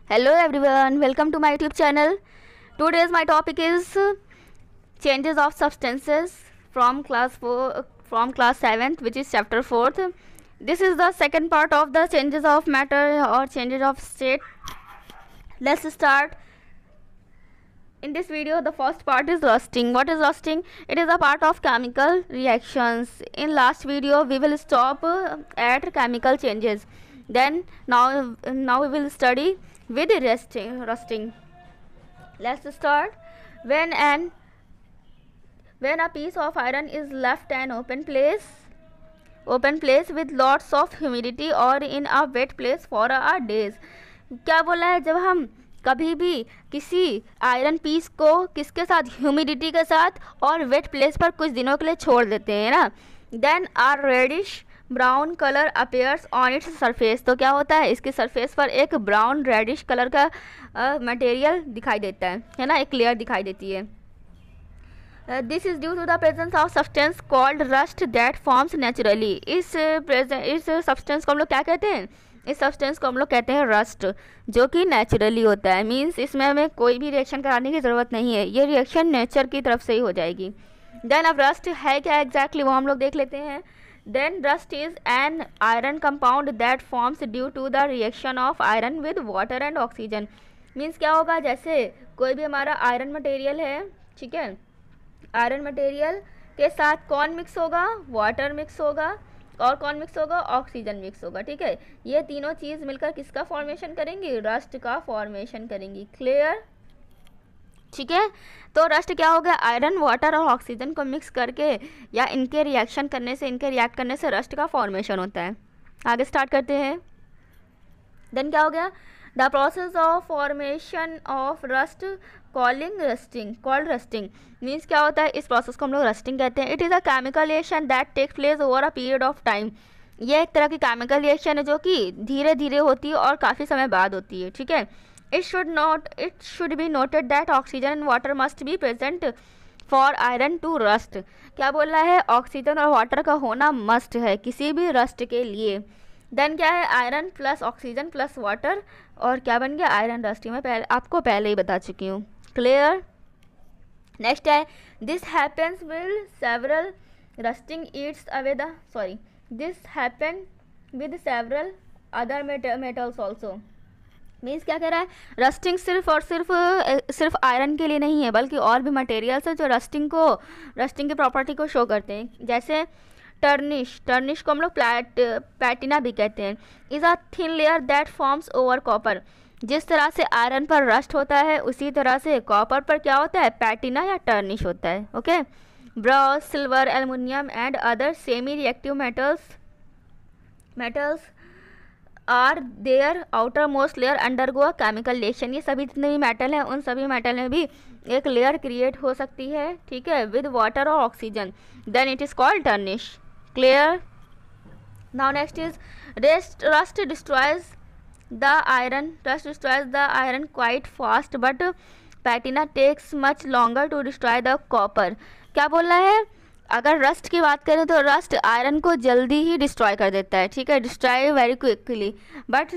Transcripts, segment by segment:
Hello everyone, welcome to my YouTube channel. Today's my topic is changes of substances from class 7th, which is chapter 4th. This is the second part of the changes of matter or changes of state. Let's start. In this video, the first part is rusting. What is rusting? It is a part of chemical reactions. In last video, we will stop at chemical changes. Then now we will study with rusting. Let's start. When a piece of iron is left an open place with lots of humidity or in a wet place for a days. क्या बोला है? जब हम कभी भी किसी iron piece को किसके साथ, ह्यूमिडिटी के साथ और वेट प्लेस पर कुछ दिनों के लिए छोड़ देते हैं ना, then are reddish brown colour appears on its surface. तो क्या होता है, इसके सरफेस पर एक ब्राउन रेडिश कलर का मटेरियल दिखाई देता है ना, एक लेयर दिखाई देती है. This is due to the presence of substance called rust that forms naturally. इस सब्सटेंस को हम लोग क्या कहते हैं? इस सब्सटेंस को हम लोग कहते हैं रस्ट, जो कि नेचुरली होता है. मीन्स इसमें हमें कोई भी रिएक्शन कराने की ज़रूरत नहीं है, ये रिएक्शन नेचर की तरफ से ही हो जाएगी. देन अब रस्ट है क्या एग्जैक्टली, वो हम लोग देख लेते हैं. Then rust is an iron compound that forms due to the reaction of iron with water and oxygen. Means क्या होगा, जैसे कोई भी हमारा आयरन मटेरियल है, ठीक है, आयरन मटेरियल के साथ कौन मिक्स होगा? वाटर मिक्स होगा. और कौन मिक्स होगा? ऑक्सीजन मिक्स होगा. ठीक है, ये तीनों चीज़ मिलकर किसका फॉर्मेशन करेंगी? रस्ट का फॉर्मेशन करेंगी. क्लियर? ठीक है, तो रस्ट क्या हो गया? आयरन, वाटर और ऑक्सीजन को मिक्स करके या इनके रिएक्ट करने से रस्ट का फॉर्मेशन होता है. आगे स्टार्ट करते हैं. देन क्या हो गया? The process of formation of rust called rusting. Means क्या होता है? इस प्रोसेस को हम लोग रस्टिंग कहते हैं. It is a chemical reaction that take place over a period of time. ये एक तरह की केमिकल रिएक्शन है जो कि धीरे धीरे होती है और काफ़ी समय बाद होती है. ठीक है, it should be noted that oxygen and water must be present for iron to rust. क्या बोल रहा है? ऑक्सीजन और वाटर का होना मस्ट है किसी भी रस्ट के लिए. देन क्या है? Iron plus oxygen plus water, और क्या बन गया? Iron rust. मैं आपको पहले ही बता चुकी हूँ. क्लियर? नेक्स्ट है, this happens with several rusting Yeats away the this happen with several other metals also. Means क्या कह रहा है? रस्टिंग सिर्फ और सिर्फ आयरन के लिए नहीं है, बल्कि और भी मटेरियल्स है जो रस्टिंग की प्रॉपर्टी को शो करते हैं. जैसे टर्निश को हम लोग पैटिना भी कहते हैं. Is a thin layer that forms over copper. जिस तरह से आयरन पर रस्ट होता है, उसी तरह से कॉपर पर क्या होता है? पैटिना या टर्निश होता है. Okay, brass, silver, aluminium and other semi reactive metals are their outermost layer undergo a chemical reaction. ये सभी जितने भी मेटल हैं, उन सभी मेटल में भी एक लेयर क्रिएट हो सकती है. ठीक है, विद वाटर और oxygen. Then it is called tarnish. Clear? Now next is rust destroys the iron quite fast but patina takes much longer to destroy the copper. क्या बोल रहा है? अगर रस्ट की बात करें तो रस्ट आयरन को जल्दी ही डिस्ट्रॉय कर देता है. ठीक है, डिस्ट्रॉय वेरी क्विकली. बट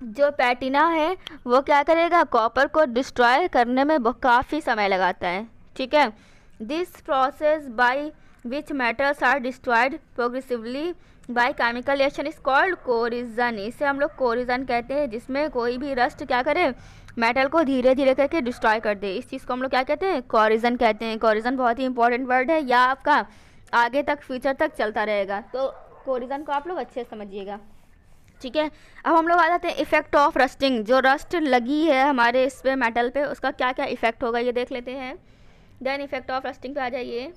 जो पैटिना है वो क्या करेगा? कॉपर को डिस्ट्रॉय करने में काफ़ी समय लगाता है. ठीक है, this process by which metals are destroyed progressively by chemical reaction is called corrosion. इसे हम लोग कोरिजन कहते हैं, जिसमें कोई भी रस्ट क्या करे? मेटल को धीरे धीरे करके डिस्ट्रॉय कर दे. इस चीज़ को हम लोग क्या कहते हैं? कोरिजन कहते हैं. कोरिजन बहुत ही इंपॉर्टेंट वर्ड है, या आपका आगे तक फ्यूचर तक चलता रहेगा, तो कोरिजन को आप लोग अच्छे से समझिएगा. ठीक है, अब हम लोग आ जाते हैं इफेक्ट ऑफ रस्टिंग. जो रस्ट लगी है हमारे इस पे मेटल पे, उसका क्या क्या इफेक्ट होगा ये देख लेते हैं. देन इफेक्ट ऑफ रस्टिंग पे आ जाइए.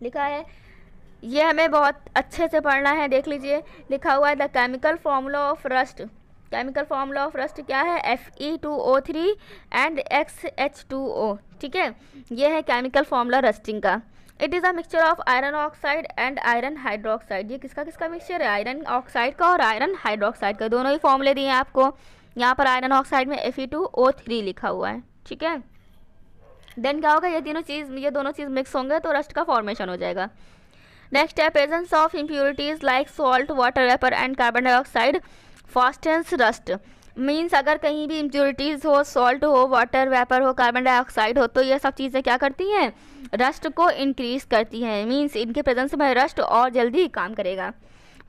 लिखा है, ये हमें बहुत अच्छे से पढ़ना है. देख लीजिए, लिखा हुआ है the chemical formula of rust. Chemical formula of rust क्या है? Fe2O3 and XH2O. ठीक है, ये है केमिकल फॉर्मूला रस्टिंग का. It is a mixture of iron oxide and iron hydroxide. ये किसका मिक्सचर है? आयरन ऑक्साइड का और आयरन हाइड्रोक्साइड का. दोनों ही फॉर्मूले दिए हैं आपको. यहाँ पर आयरन ऑक्साइड में Fe2O3 लिखा हुआ है. ठीक है, देन क्या होगा? ये दोनों चीज़ मिक्स होंगे तो रस्ट का फॉर्मेशन हो जाएगा. नेक्स्ट है presence of impurities like salt, water vapour and carbon dioxide fastens rust. Means अगर कहीं भी इम्प्योरिटीज़ हो, सॉल्ट हो, वाटर वेपर हो, कार्बन डाइऑक्साइड हो, तो ये सब चीज़ें क्या करती हैं, रस्ट को इंक्रीज़ करती हैं। मीन्स इनके प्रेजेंस में रस्ट और जल्दी काम करेगा।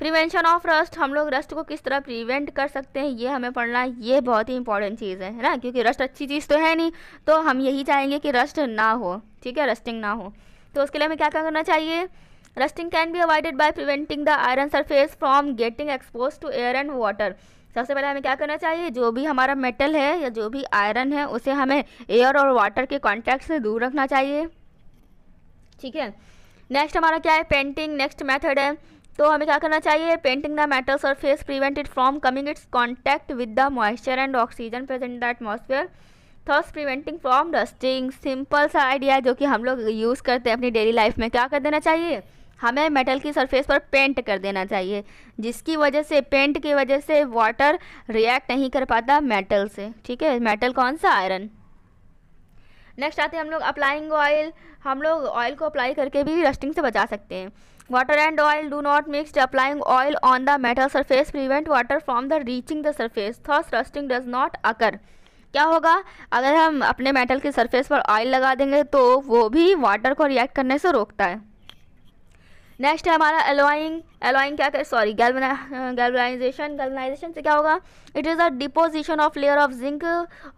प्रिवेंशन ऑफ रस्ट, हम लोग रस्ट को किस तरह प्रिवेंट कर सकते हैं ये हमें पढ़ना है, ये बहुत ही इंपॉर्टेंट चीज़ है ना, क्योंकि रस्ट अच्छी चीज़ तो है नहीं, तो हम यही चाहेंगे कि रस्ट ना हो, ठीक है, रस्टिंग ना हो। तो उसके लिए हमें क्या क्या करना चाहिए, rusting can be avoided by preventing the iron surface from getting expose to air and water. सबसे पहले हमें क्या करना चाहिए, जो भी हमारा मेटल है या जो भी आयरन है उसे हमें एयर और वाटर के कॉन्टैक्ट से दूर रखना चाहिए, ठीक है। नेक्स्ट हमारा क्या है, पेंटिंग नेक्स्ट मेथड है। तो हमें क्या करना चाहिए, painting the metal surface prevent it from coming it's contact with the moisture and oxygen present in the atmosphere, thus preventing from dusting. Simple सा आइडिया है जो कि हम लोग यूज़ करते हैं अपनी डेली लाइफ में। क्या कर देना चाहिए, हमें मेटल की सरफेस पर पेंट कर देना चाहिए, जिसकी वजह से, पेंट की वजह से वाटर रिएक्ट नहीं कर पाता मेटल से, ठीक है। मेटल कौन सा, आयरन। नेक्स्ट आते हैं हम लोग अप्लाइंग ऑयल। हम लोग ऑयल को अप्लाई करके भी रस्टिंग से बचा सकते हैं। Water and oil do not mix, applying oil on the metal surface prevent water from the reaching the surface, thus rusting does not occur. क्या होगा, अगर हम अपने मेटल की सरफेस पर ऑयल लगा देंगे तो वो भी वाटर को रिएक्ट करने से रोकता है। नेक्स्ट है हमारा एलॉइंग। एलॉइंग क्या कर, सॉरी, गैल्वेनाइजेशन। गैल्वेनाइजेशन से क्या होगा, it is a deposition of layer of zinc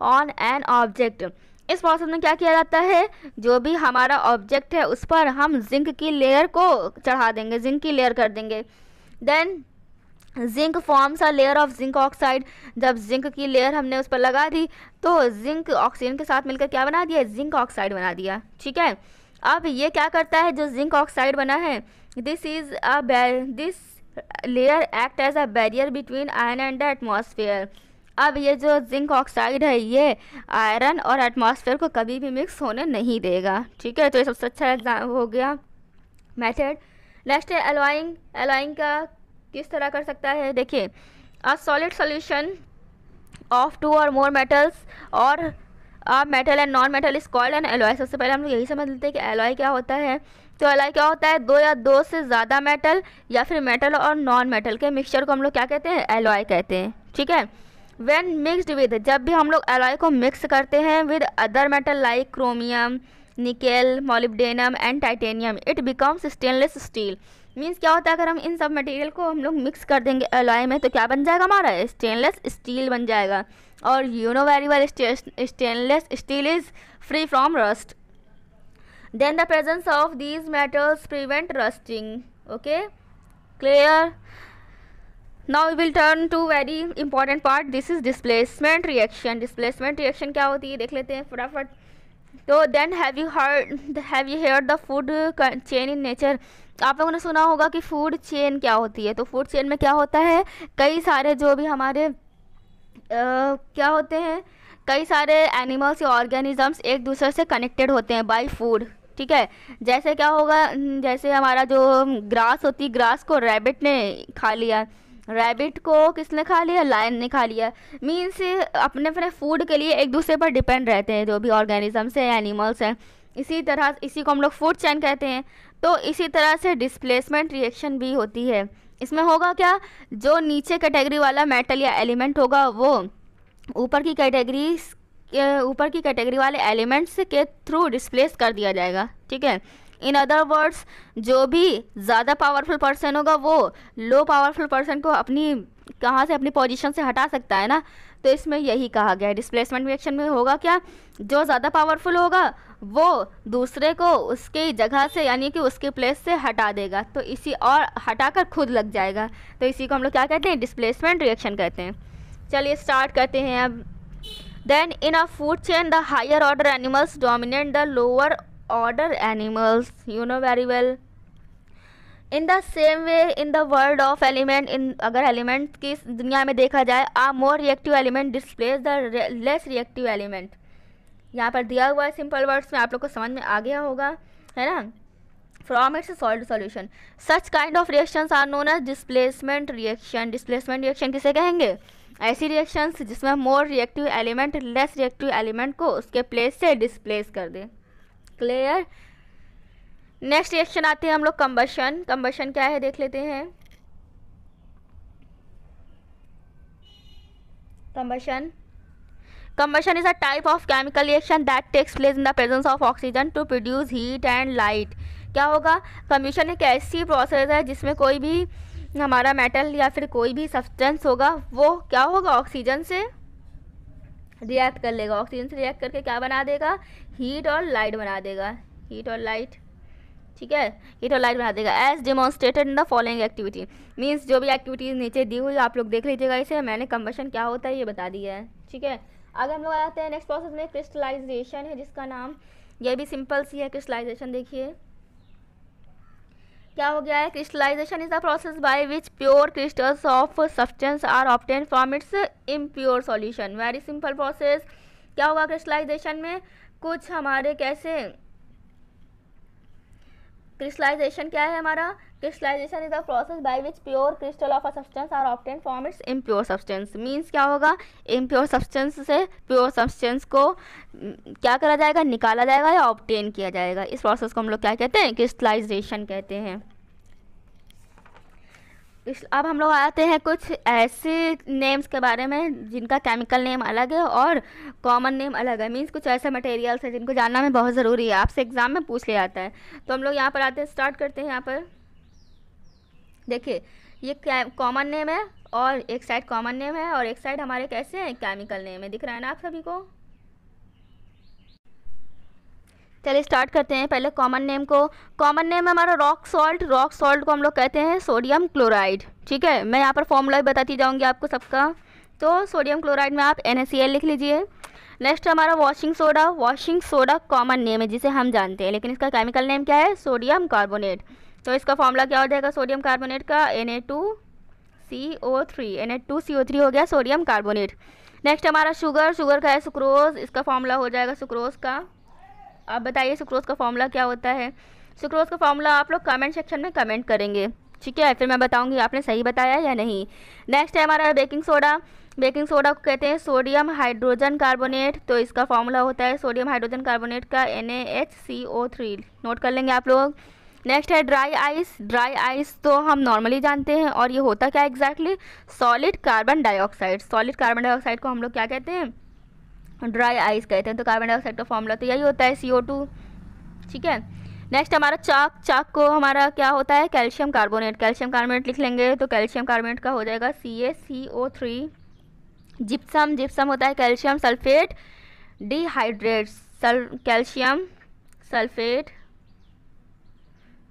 on an object. इस प्रोसेस में क्या किया जाता है, जो भी हमारा ऑब्जेक्ट है उस पर हम जिंक की लेयर को चढ़ा देंगे, जिंक की लेयर कर देंगे। Then zinc forms a layer of zinc oxide. जब जिंक की लेयर हमने उस पर लगा दी तो जिंक ऑक्सीजन के साथ मिलकर क्या बना दिया, जिंक ऑक्साइड बना दिया, ठीक है। अब ये क्या करता है, जो जिंक ऑक्साइड बना है, this layer act as a barrier between iron and the atmosphere. अब ये जो जिंक ऑक्साइड है ये आयरन और एटमॉस्फेयर को कभी भी मिक्स होने नहीं देगा, ठीक है। तो ये सबसे अच्छा एग्जाम हो गया मेथड। नेक्स्ट है एलॉइंग। एलॉइंग का किस तरह कर सकता है, देखिए, a solid solution of two or more metals or a metal and non metal is called an alloy. सबसे पहले हम लोग यही समझ लेते हैं कि एलॉय क्या होता है। तो एलॉय क्या होता है, दो या दो से ज़्यादा मेटल या फिर मेटल और नॉन मेटल के मिक्सचर को हम लोग क्या कहते हैं, एलॉय कहते हैं, ठीक है। व्हेन मिक्सड विद, जब भी हम लोग एलॉय को मिक्स करते हैं with other metal like chromium, nickel, molybdenum and titanium, it becomes stainless steel. Means क्या होता है, अगर हम इन सब मटेरियल को हम लोग मिक्स कर देंगे एलॉय में तो क्या बन जाएगा, हमारा स्टेनलेस स्टील बन जाएगा। और you know very well, stainless steel is free from rust. Then the presence of these metals prevent rusting, okay, clear. Now we will turn to very important part, this is displacement reaction. Displacement reaction क्या होती है देख लेते हैं फटाफट। तो then have you heard the food chain in nature. आप लोगों ने सुना होगा कि फूड चेन क्या होती है। तो फूड चेन में क्या होता है, कई सारे जो भी हमारे क्या होते हैं, कई सारे एनिमल्स या ऑर्गेनिजम्स एक दूसरे से कनेक्टेड होते हैं बाय फूड, ठीक है। जैसे क्या होगा, जैसे हमारा जो ग्रास होती है, ग्रास को रैबिट ने खा लिया, रैबिट को किसने खा लिया, लायन ने खा लिया। मीन्स अपने अपने फूड के लिए एक दूसरे पर डिपेंड रहते हैं जो भी ऑर्गेनिजम्स हैं, एनिमल्स हैं। इसी तरह इसी को हम लोग फूड चेन कहते हैं। तो इसी तरह से डिस्प्लेसमेंट रिएक्शन भी होती है। इसमें होगा क्या, जो नीचे कैटेगरी वाला मेटल या एलिमेंट होगा वो ऊपर की कैटेगरी वाले एलिमेंट्स के थ्रू डिस्प्लेस कर दिया जाएगा, ठीक है। इन अदर वर्ड्स, जो भी ज़्यादा पावरफुल पर्सन होगा वो लो पावरफुल पर्सन को अपनी पोजीशन से हटा सकता है ना। तो इसमें यही कहा गया है। डिस्प्लेसमेंट रिएक्शन में होगा क्या, जो ज़्यादा पावरफुल होगा वो दूसरे को उसकी जगह से यानी कि उसके प्लेस से हटा देगा, तो इसी और हटाकर खुद लग जाएगा। तो इसी को हम लोग क्या कहते हैं, डिस्प्लेसमेंट रिएक्शन कहते हैं। चलिए स्टार्ट करते हैं अब। Then in a food chain the higher order animals dominate the lower order animals, you know very well. In the same way in the world of element, in अगर element की दुनिया में देखा जाए, a more reactive element displace the less reactive element. यहाँ पर दिया हुआ है सिंपल वर्ड्स में, आप लोग को समझ में आ गया होगा, है ना। From its solid solution such kind of reactions are known as displacement reaction. Displacement reaction किसे कहेंगे, ऐसी रिएक्शंस जिसमें more reactive element less reactive element को उसके प्लेस से डिस्प्लेस कर दे, क्लियर। नेक्स्ट रिएक्शन आते हैं हम लोग कंबशन। कंबशन क्या है देख लेते हैं। Combustion is a type of chemical reaction that takes place in the presence of oxygen to produce heat and light. क्या होगा? कम्बशन एक ऐसी प्रोसेस है जिसमें कोई भी हमारा मेटल या फिर कोई भी सब्सटेंस होगा वो क्या होगा, ऑक्सीजन से रिएक्ट कर लेगा, ऑक्सीजन से रिएक्ट करके क्या बना देगा, हीट और लाइट बना देगा, हीट और लाइट, ठीक है, हीट और लाइट बना देगा। As demonstrated in the following activity, means जो भी एक्टिविटीज़ नीचे दी हुई आप लोग देख लीजिएगा, इसे मैंने कम्बशन क्या होता है ये बता दिया है, ठीक है। आगे हम लोग आते हैं नेक्स्ट प्रोसेस में, क्रिस्टलाइजेशन है जिसका नाम, यह भी सिंपल सी है क्रिस्टलाइजेशन। देखिए क्या हो गया है, crystallisation is the process by which pure crystals of substance are obtain from its impure solution. Very simple process. क्या होगा क्रिस्टलाइजेशन में, कुछ हमारे कैसे, क्रिस्टलाइजेशन क्या है हमारा, crystallisation is the process by which pure crystal of a substance are obtain from its impure substance. Means क्या होगा, इम्प्योर सब्सटेंस से प्योर सब्सटेंस को क्या करा जाएगा, निकाला जाएगा या ऑब्टेन किया जाएगा। इस प्रोसेस को हम लोग क्या कहते हैं, क्रिस्टलाइजेशन कहते हैं। अब हम लोग आते हैं कुछ ऐसे नेम्स के बारे में जिनका केमिकल नेम अलग है और कॉमन नेम अलग है। मीन्स कुछ ऐसे मटेरियल्स है जिनको जानना में बहुत ज़रूरी है, आपसे एग्जाम में पूछ लिया जाता है। तो हम लोग यहाँ पर आते हैं, स्टार्ट करते हैं। यहाँ पर देखिए ये कॉमन नेम है और एक साइड कॉमन नेम है और एक साइड हमारे कैसे हैं, केमिकल नेम है। दिख रहा है ना आप सभी को। चलिए स्टार्ट करते हैं पहले कॉमन नेम को। कॉमन नेम है हमारा रॉक सॉल्ट। रॉक सॉल्ट को हम लोग कहते हैं सोडियम क्लोराइड, ठीक है। मैं यहाँ पर फॉर्मूला बताती जाऊँगी आपको सबका। तो सोडियम क्लोराइड में आप NaCl लिख लीजिए। नेक्स्ट हमारा washing soda. Washing soda common name है जिसे हम जानते हैं, लेकिन इसका केमिकल नेम क्या है, सोडियम कार्बोनेट। तो इसका फॉर्मूला क्या हो जाएगा सोडियम कार्बोनेट का, Na2CO3। Na2CO3 हो गया सोडियम कार्बोनेट। नेक्स्ट हमारा शुगर। शुगर का है सुक्रोज। इसका फॉर्मूला हो जाएगा सुक्रोज का, आप बताइए सुक्रोज का फॉर्मूला क्या होता है। सुक्रोज का फॉर्मूला आप लोग कमेंट सेक्शन में कमेंट करेंगे, ठीक है, फिर मैं बताऊंगी आपने सही बताया या नहीं। नेक्स्ट है हमारा बेकिंग सोडा। बेकिंग सोडा को कहते हैं सोडियम हाइड्रोजन कार्बोनेट। तो इसका फॉर्मूला होता है सोडियम हाइड्रोजन कार्बोनेट का NaHCO3, नोट कर लेंगे आप लोग। नेक्स्ट है ड्राई आइस। ड्राई आइस तो हम नॉर्मली जानते हैं और ये होता क्या exactly, solid carbon dioxide. Solid carbon dioxide को हम लोग क्या कहते हैं, ड्राई आइस कहते हैं। तो कार्बन डाइऑक्साइड का फॉर्मूला तो यही होता है CO2, ठीक है। नेक्स्ट हमारा चाक। चाक को हमारा क्या होता है, कैल्शियम कार्बोनेट। कैल्शियम कार्बोनेट लिख लेंगे तो कैल्शियम कार्बोनेट का हो जाएगा CaCO3। जिप्सम। जिप्सम होता है calcium sulphate dehydrate. Calcium sulphate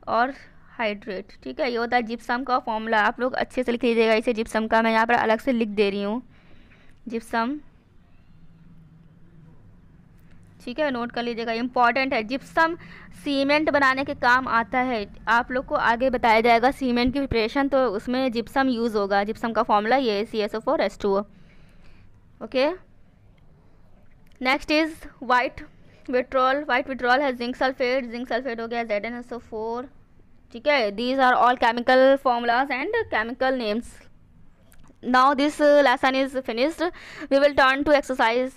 और हाइड्रेट, ठीक है, ये होता है जिप्सम का फॉर्मूला। आप लोग अच्छे से लिख लीजिएगा इसे, जिप्सम का मैं यहाँ पर अलग से लिख दे रही हूँ, जिप्सम, ठीक है, नोट कर लीजिएगा, इंपॉर्टेंट है। जिप्सम सीमेंट बनाने के काम आता है। आप लोग को आगे बताया जाएगा सीमेंट की प्रिपरेशन, तो उसमें जिप्सम यूज़ होगा। जिप्सम का फॉर्मूला ये CSO4H2O, okay. Next is white vitriol. White vitriol है जिंक सल्फेट। जिंक सल्फेट हो गया ZnSO4, ठीक है। These are all chemical formulas and chemical names. Now this lesson is finished, we will turn to exercise.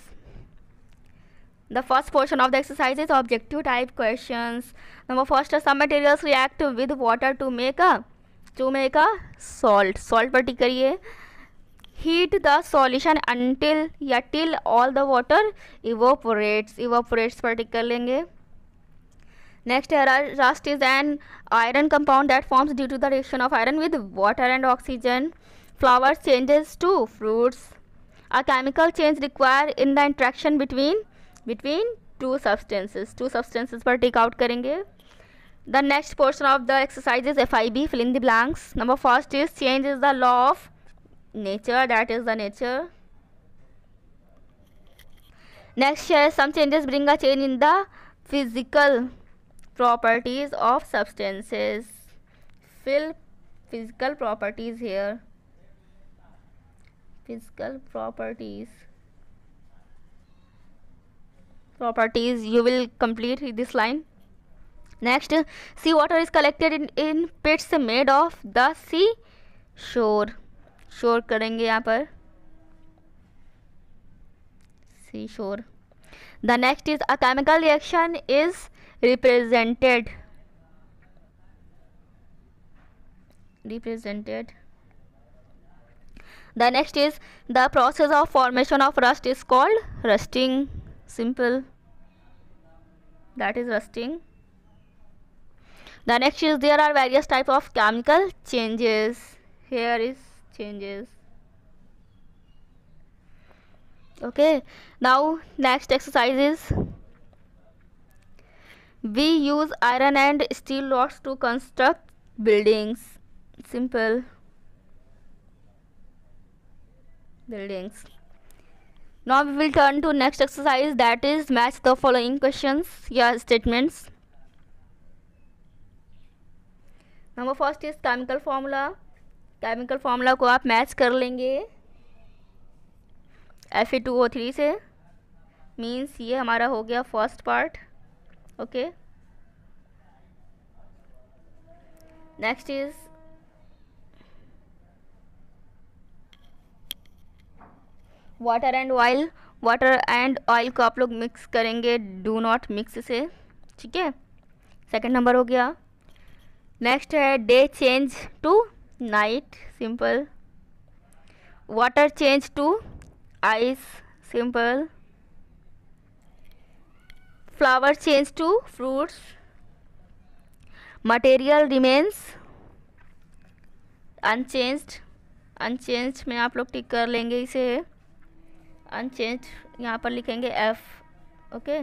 The first portion of the exercise is objective type questions. Number first, some materials react with water to make a salt. Salt पर टिक करिए। Heat the solution until या till all the water evaporates. Evaporates पर टिक कर लेंगे। Next है rust is an iron compound that forms due to the reaction of iron with water and oxygen. Flowers changes to fruits. A chemical change required in the interaction between two substances पर tick out करेंगे। The next portion of the exercise is FIB, fill in the blanks. Number first is change is the law of nature, that is the nature. Next is some changes bring a change in the physical properties of substances. Fill physical properties here. Physical properties, you will complete this line. Next, sea water is collected in pits made of the sea shore. shore करेंगे यहाँ पर, sea shore. The next is a chemical reaction is represented. The next is the process of formation of rust is called rusting. Simple. That is rusting. The next is there are various types of chemical changes. Here is changes. Okay. Now next exercise is we use iron and steel rods to construct buildings. Simple. Buildings. Now we will turn to next exercise, that is match the following questions या statements. Number first is chemical formula. Chemical formula को आप match कर लेंगे Fe2O3 से. Means ये हमारा हो गया first part. Okay. Next is water and oil. Water and oil को आप लोग मिक्स करेंगे, डू नॉट मिक्स से. ठीक है, सेकंड नंबर हो गया. नेक्स्ट है day change to night. Simple. Water change to ice. Simple. Flower change to fruits. Material remains unchanged. Unchanged में आप लोग टिक कर लेंगे इसे. अनचेंज्ड यहाँ पर लिखेंगे F. Okay.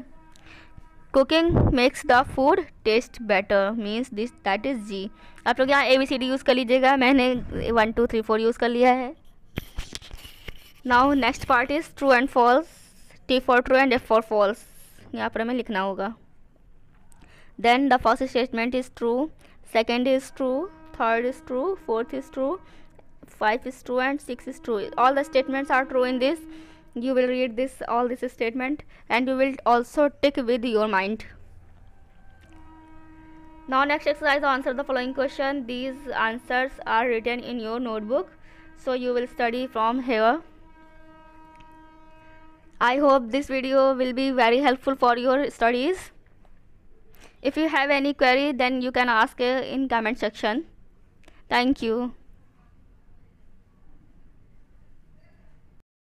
Cooking makes the food taste better means this that is G. आप लोग यहाँ ABCD यूज़ कर लीजिएगा, मैंने 1 2 3 4 यूज़ कर लिया है. Now next part is true and false. T for true and F for false यहाँ पर हमें लिखना होगा. Then the first statement is true, second is true, third is true, fourth is true, 5 is true and 6 is true. All the statements are true in this. You will read this all this statement and you will also tick with your mind. Now next exercise, answer the following question. These answers are written in your notebook, so you will study from here. I hope this video will be very helpful for your studies. If you have any query, then you can ask in comment section. Thank you.